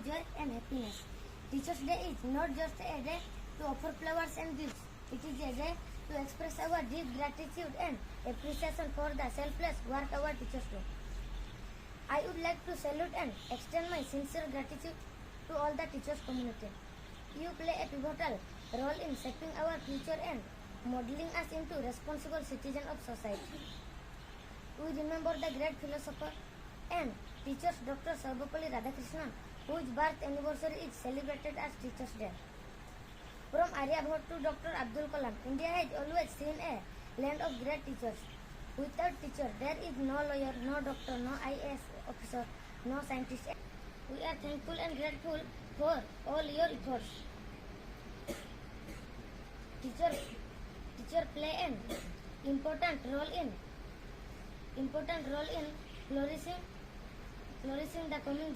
joy and happiness. Teachers' Day is not just a day to offer flowers and gifts. It is a day to express our deep gratitude and appreciation for the selfless work our teachers do. I would like to salute and extend my sincere gratitude to all the teachers community. You play a pivotal role in shaping our future and modeling us into responsible citizens of society. We remember the great philosopher and teachers Dr. Sarvapalli Radhakrishnan, whose birth anniversary is celebrated as Teachers' Day. From Aryabhat to Dr. Abdul Kalam, India has always seen a land of great teachers. Without teacher, there is no lawyer, no doctor, no IAS officer, no scientist. We are thankful and grateful for all your efforts. Teacher play an important role in flourishing the coming